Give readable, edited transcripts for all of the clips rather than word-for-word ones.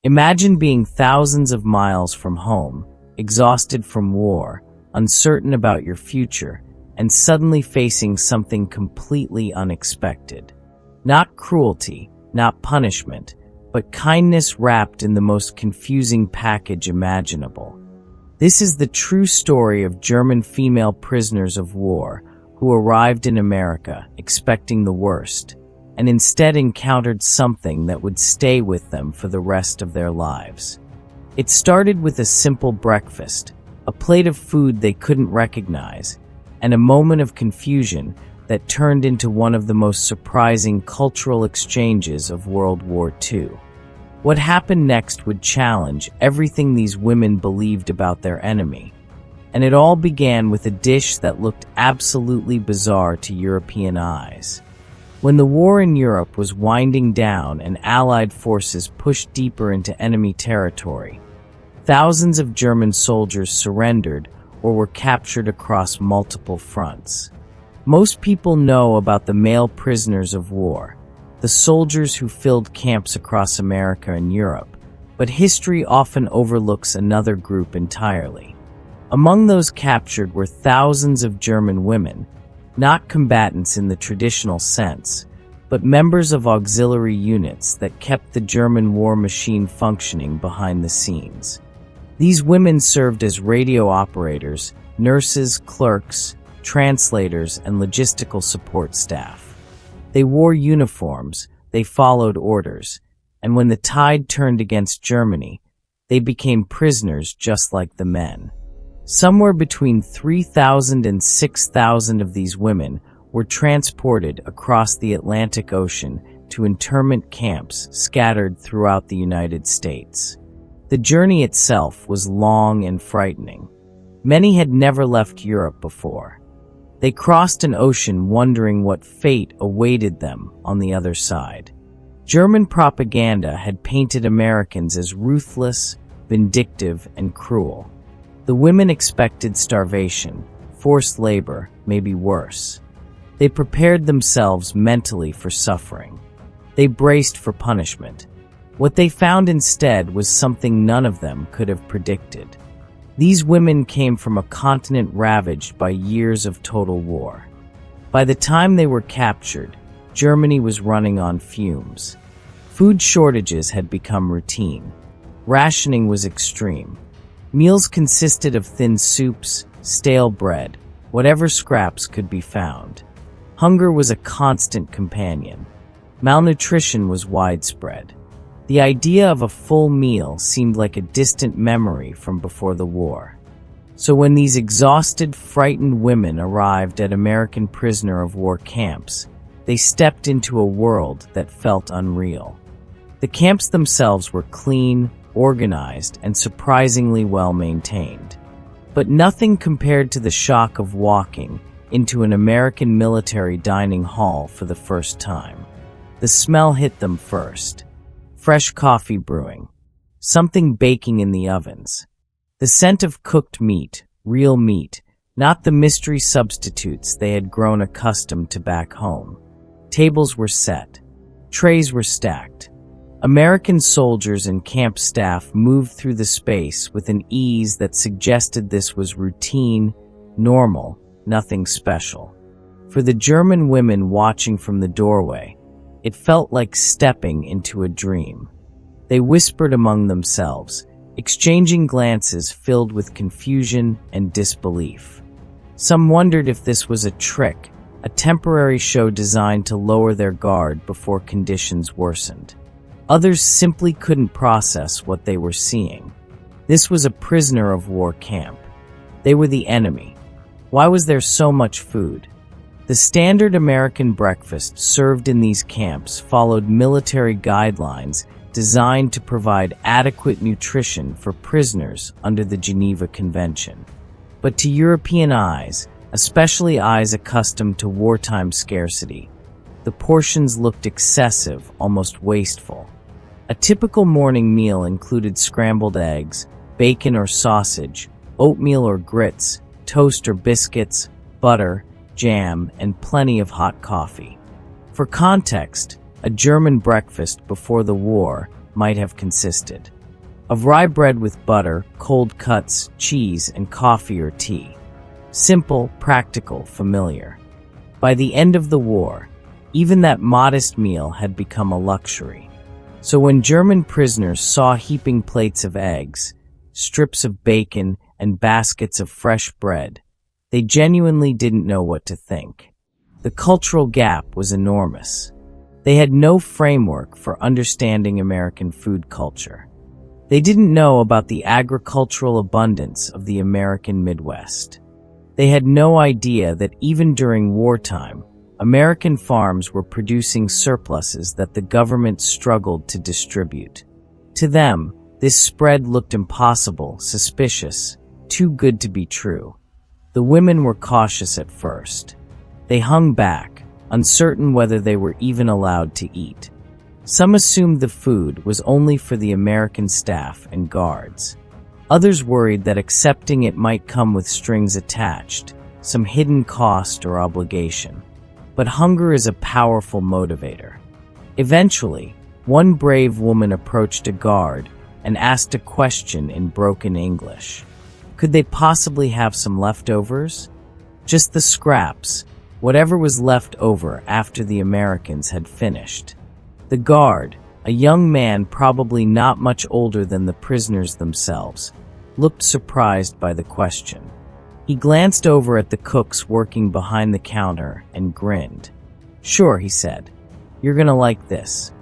Imagine being thousands of miles from home, exhausted from war, uncertain about your future, and suddenly facing something completely unexpected. Not cruelty, not punishment, but kindness wrapped in the most confusing package imaginable. This is the true story of German female prisoners of war who arrived in America expecting the worst, and instead encountered something that would stay with them for the rest of their lives. It started with a simple breakfast, a plate of food they couldn't recognize, and a moment of confusion that turned into one of the most surprising cultural exchanges of World War II. What happened next would challenge everything these women believed about their enemy. And it all began with a dish that looked absolutely bizarre to European eyes. When the war in Europe was winding down and Allied forces pushed deeper into enemy territory, thousands of German soldiers surrendered or were captured across multiple fronts. Most people know about the male prisoners of war, the soldiers who filled camps across America and Europe, but history often overlooks another group entirely. Among those captured were thousands of German women, not combatants in the traditional sense, but members of auxiliary units that kept the German war machine functioning behind the scenes. These women served as radio operators, nurses, clerks, translators, and logistical support staff. They wore uniforms, they followed orders, and when the tide turned against Germany, they became prisoners just like the men. Somewhere between 3,000 and 6,000 of these women were transported across the Atlantic Ocean to internment camps scattered throughout the United States. The journey itself was long and frightening. Many had never left Europe before. They crossed an ocean wondering what fate awaited them on the other side. German propaganda had painted Americans as ruthless, vindictive, and cruel. The women expected starvation, forced labor, maybe worse. They prepared themselves mentally for suffering. They braced for punishment. What they found instead was something none of them could have predicted. These women came from a continent ravaged by years of total war. By the time they were captured, Germany was running on fumes. Food shortages had become routine. Rationing was extreme. Meals consisted of thin soups, stale bread, whatever scraps could be found. Hunger was a constant companion. Malnutrition was widespread. The idea of a full meal seemed like a distant memory from before the war. So when these exhausted, frightened women arrived at American prisoner of war camps, they stepped into a world that felt unreal. The camps themselves were clean, organized, and surprisingly well maintained. But nothing compared to the shock of walking into an American military dining hall for the first time. The smell hit them first. Fresh coffee brewing. Something baking in the ovens. The scent of cooked meat, real meat, not the mystery substitutes they had grown accustomed to back home. Tables were set. Trays were stacked. American soldiers and camp staff moved through the space with an ease that suggested this was routine, normal, nothing special. For the German women watching from the doorway, it felt like stepping into a dream. They whispered among themselves, exchanging glances filled with confusion and disbelief. Some wondered if this was a trick, a temporary show designed to lower their guard before conditions worsened. Others simply couldn't process what they were seeing. This was a prisoner of war camp. They were the enemy. Why was there so much food? The standard American breakfast served in these camps followed military guidelines designed to provide adequate nutrition for prisoners under the Geneva Convention. But to European eyes, especially eyes accustomed to wartime scarcity, the portions looked excessive, almost wasteful. A typical morning meal included scrambled eggs, bacon or sausage, oatmeal or grits, toast or biscuits, butter, jam, and plenty of hot coffee. For context, a German breakfast before the war might have consisted. Of rye bread with butter, cold cuts, cheese, and coffee or tea. Simple, practical, familiar. By the end of the war, even that modest meal had become a luxury. So when German prisoners saw heaping plates of eggs, strips of bacon, and baskets of fresh bread, they genuinely didn't know what to think. The cultural gap was enormous. They had no framework for understanding American food culture. They didn't know about the agricultural abundance of the American Midwest. They had no idea that even during wartime, American farms were producing surpluses that the government struggled to distribute. To them, this spread looked impossible, suspicious, too good to be true. The women were cautious at first. They hung back, uncertain whether they were even allowed to eat. Some assumed the food was only for the American staff and guards. Others worried that accepting it might come with strings attached, some hidden cost or obligation. But hunger is a powerful motivator. Eventually, one brave woman approached a guard and asked a question in broken English. Could they possibly have some leftovers? Just the scraps, whatever was left over after the Americans had finished. The guard, a young man probably not much older than the prisoners themselves, looked surprised by the question. He glanced over at the cooks working behind the counter and grinned. "Sure," he said. "You're gonna like this."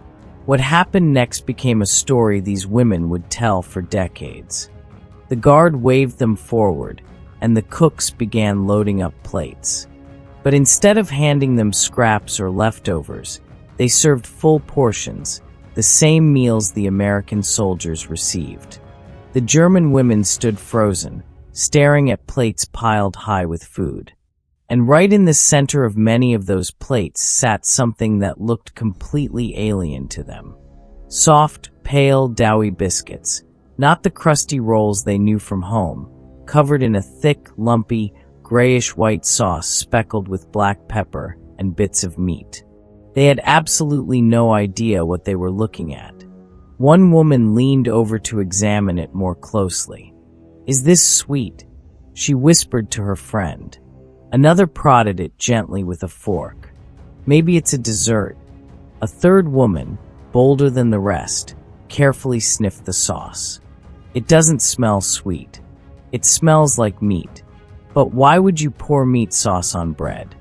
What happened next became a story these women would tell for decades. The guard waved them forward, and the cooks began loading up plates. But instead of handing them scraps or leftovers, they served full portions, the same meals the American soldiers received. The German women stood frozen, staring at plates piled high with food. And right in the center of many of those plates sat something that looked completely alien to them. Soft, pale, doughy biscuits, not the crusty rolls they knew from home, covered in a thick, lumpy, grayish-white sauce speckled with black pepper and bits of meat. They had absolutely no idea what they were looking at. One woman leaned over to examine it more closely. "Is this sweet?" she whispered to her friend. Another prodded it gently with a fork. "Maybe it's a dessert." A third woman, bolder than the rest, carefully sniffed the sauce. "It doesn't smell sweet. It smells like meat. But why would you pour meat sauce on bread?"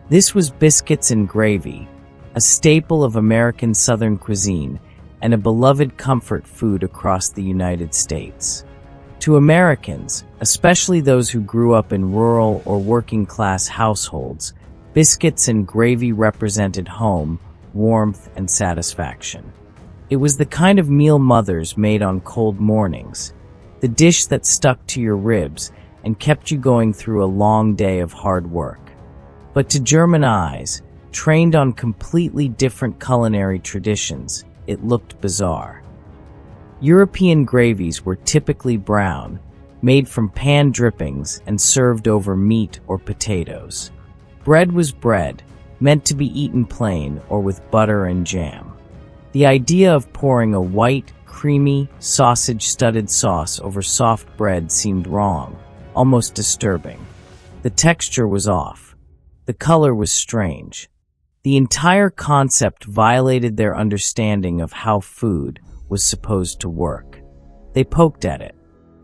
This was biscuits and gravy, a staple of American Southern cuisine and a beloved comfort food across the United States. To Americans, especially those who grew up in rural or working-class households, biscuits and gravy represented home, warmth, and satisfaction. It was the kind of meal mothers made on cold mornings, the dish that stuck to your ribs and kept you going through a long day of hard work. But to German eyes, trained on completely different culinary traditions, it looked bizarre. European gravies were typically brown, made from pan drippings and served over meat or potatoes. Bread was bread, meant to be eaten plain or with butter and jam. The idea of pouring a white, creamy, sausage-studded sauce over soft bread seemed wrong, almost disturbing. The texture was off. The color was strange. The entire concept violated their understanding of how food was supposed to work. They poked at it.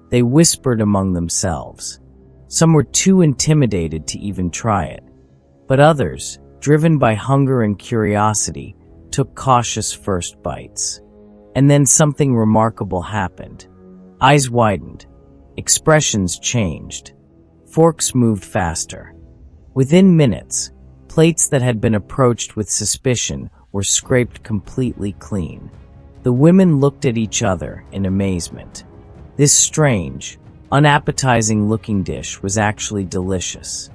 They whispered among themselves. Some were too intimidated to even try it. But others, driven by hunger and curiosity, took cautious first bites. And then something remarkable happened. Eyes widened. Expressions changed. Forks moved faster. Within minutes, plates that had been approached with suspicion were scraped completely clean. The women looked at each other in amazement. This strange, unappetizing-looking dish was actually delicious.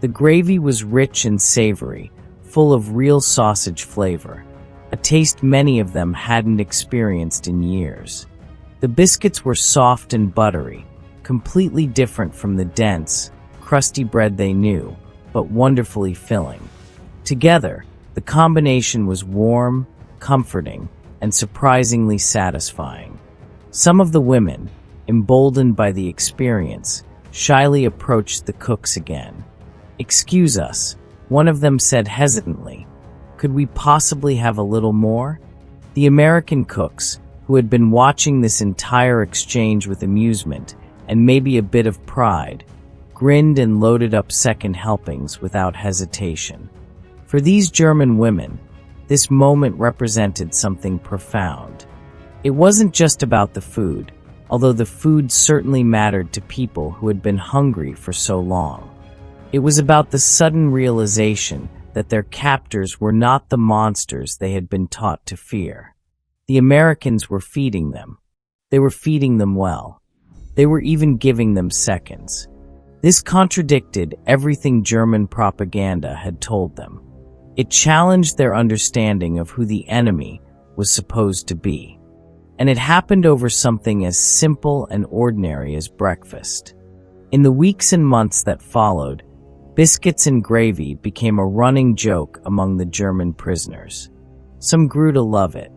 The gravy was rich and savory, full of real sausage flavor, a taste many of them hadn't experienced in years. The biscuits were soft and buttery, completely different from the dense, crusty bread they knew, but wonderfully filling. Together, the combination was warm, comforting, and surprisingly satisfying. Some of the women, emboldened by the experience, shyly approached the cooks again. "Excuse us," one of them said hesitantly. "Could we possibly have a little more?" The American cooks, who had been watching this entire exchange with amusement and maybe a bit of pride, grinned and loaded up second helpings without hesitation. For these German women, this moment represented something profound. It wasn't just about the food, although the food certainly mattered to people who had been hungry for so long. It was about the sudden realization that their captors were not the monsters they had been taught to fear. The Americans were feeding them. They were feeding them well. They were even giving them seconds. This contradicted everything German propaganda had told them. It challenged their understanding of who the enemy was supposed to be. And it happened over something as simple and ordinary as breakfast. In the weeks and months that followed, biscuits and gravy became a running joke among the German prisoners. Some grew to love it.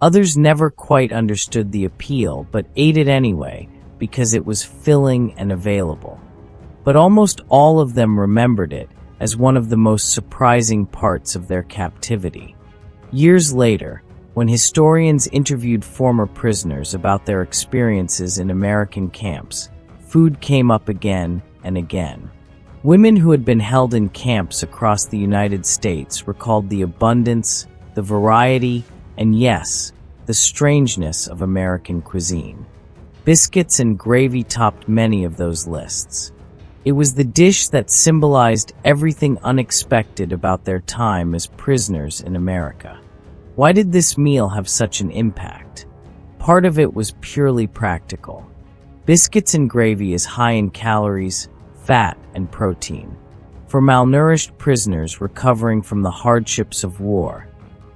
Others never quite understood the appeal but ate it anyway because it was filling and available. But almost all of them remembered it as one of the most surprising parts of their captivity. Years later, when historians interviewed former prisoners about their experiences in American camps, food came up again and again. Women who had been held in camps across the United States recalled the abundance, the variety, and yes, the strangeness of American cuisine. Biscuits and gravy topped many of those lists. It was the dish that symbolized everything unexpected about their time as prisoners in America. Why did this meal have such an impact? Part of it was purely practical. Biscuits and gravy is high in calories, fat, and protein. For malnourished prisoners recovering from the hardships of war,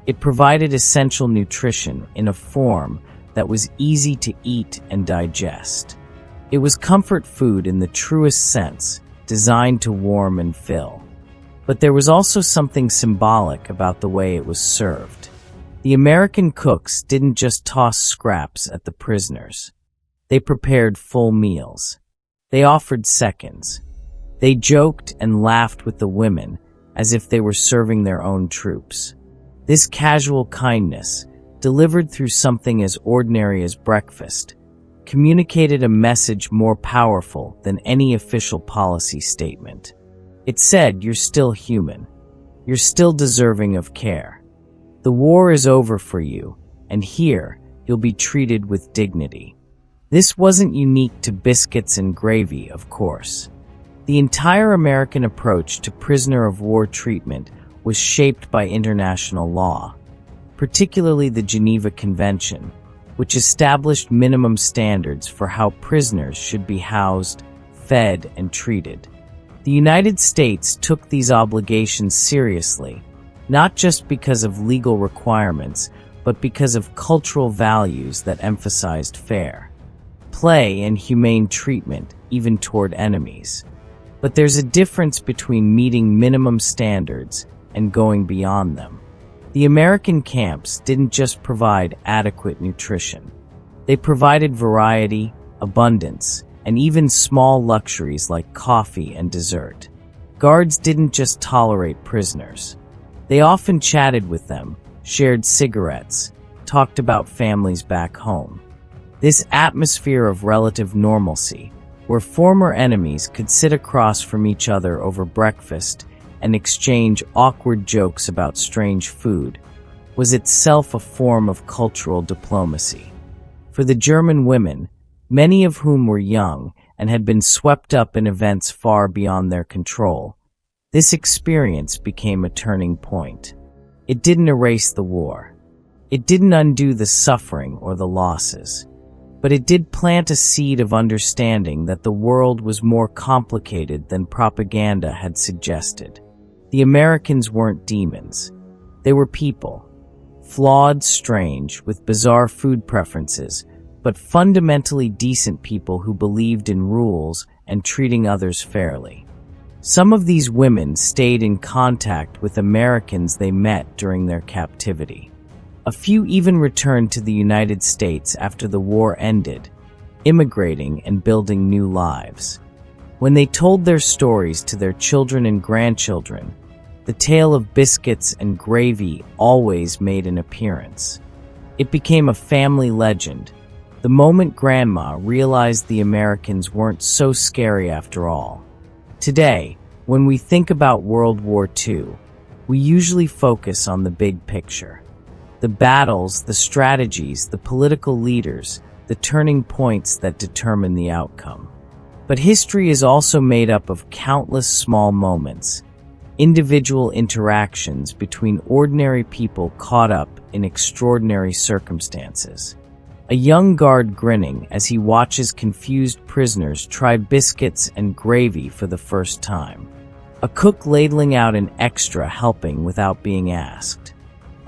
it provided essential nutrition in a form that was easy to eat and digest. It was comfort food in the truest sense, designed to warm and fill. But there was also something symbolic about the way it was served. The American cooks didn't just toss scraps at the prisoners. They prepared full meals. They offered seconds. They joked and laughed with the women as if they were serving their own troops. This casual kindness, delivered through something as ordinary as breakfast, communicated a message more powerful than any official policy statement. It said, "You're still human. You're still deserving of care. The war is over for you, and here you'll be treated with dignity." This wasn't unique to biscuits and gravy, of course. The entire American approach to prisoner of war treatment was shaped by international law, particularly the Geneva Convention, which established minimum standards for how prisoners should be housed, fed, and treated. The United States took these obligations seriously, not just because of legal requirements, but because of cultural values that emphasized fair play and humane treatment, even toward enemies. But there's a difference between meeting minimum standards and going beyond them. The American camps didn't just provide adequate nutrition. They provided variety, abundance, and even small luxuries like coffee and dessert. Guards didn't just tolerate prisoners. They often chatted with them, shared cigarettes, talked about families back home. This atmosphere of relative normalcy, where former enemies could sit across from each other over breakfast and exchange awkward jokes about strange food, was itself a form of cultural diplomacy. For the German women, many of whom were young and had been swept up in events far beyond their control, this experience became a turning point. It didn't erase the war. It didn't undo the suffering or the losses. But it did plant a seed of understanding that the world was more complicated than propaganda had suggested. The Americans weren't demons. They were people. Flawed, strange, with bizarre food preferences, but fundamentally decent people who believed in rules and treating others fairly. Some of these women stayed in contact with Americans they met during their captivity. A few even returned to the United States after the war ended, immigrating and building new lives. When they told their stories to their children and grandchildren, the tale of biscuits and gravy always made an appearance. It became a family legend, the moment Grandma realized the Americans weren't so scary after all. Today, when we think about World War II, we usually focus on the big picture. The battles, the strategies, the political leaders, the turning points that determine the outcome. But history is also made up of countless small moments, individual interactions between ordinary people caught up in extraordinary circumstances. A young guard grinning as he watches confused prisoners try biscuits and gravy for the first time. A cook ladling out an extra helping without being asked.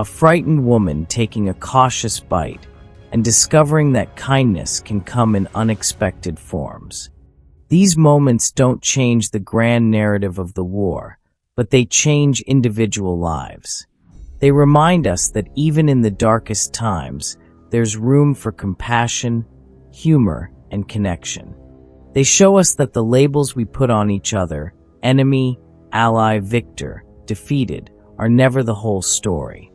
A frightened woman taking a cautious bite and discovering that kindness can come in unexpected forms. These moments don't change the grand narrative of the war, but they change individual lives. They remind us that even in the darkest times, there's room for compassion, humor, and connection. They show us that the labels we put on each other, enemy, ally, victor, defeated, are never the whole story.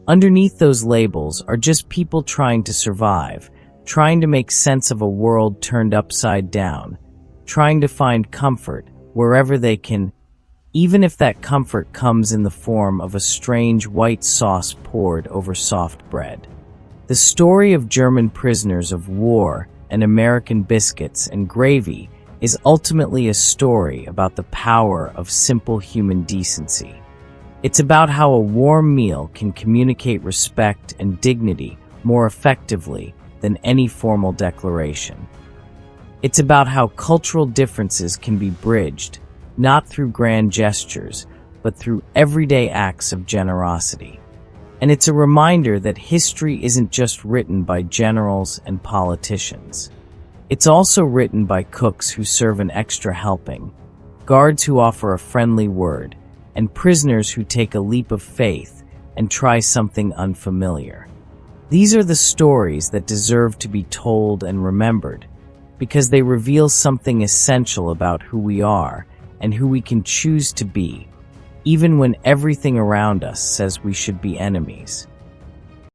Underneath those labels are just people trying to survive, trying to make sense of a world turned upside down, trying to find comfort wherever they can, even if that comfort comes in the form of a strange white sauce poured over soft bread. The story of German prisoners of war and American biscuits and gravy is ultimately a story about the power of simple human decency. It's about how a warm meal can communicate respect and dignity more effectively than any formal declaration. It's about how cultural differences can be bridged, not through grand gestures, but through everyday acts of generosity. And it's a reminder that history isn't just written by generals and politicians. It's also written by cooks who serve an extra helping, guards who offer a friendly word, and prisoners who take a leap of faith and try something unfamiliar. These are the stories that deserve to be told and remembered, because they reveal something essential about who we are and who we can choose to be, even when everything around us says we should be enemies.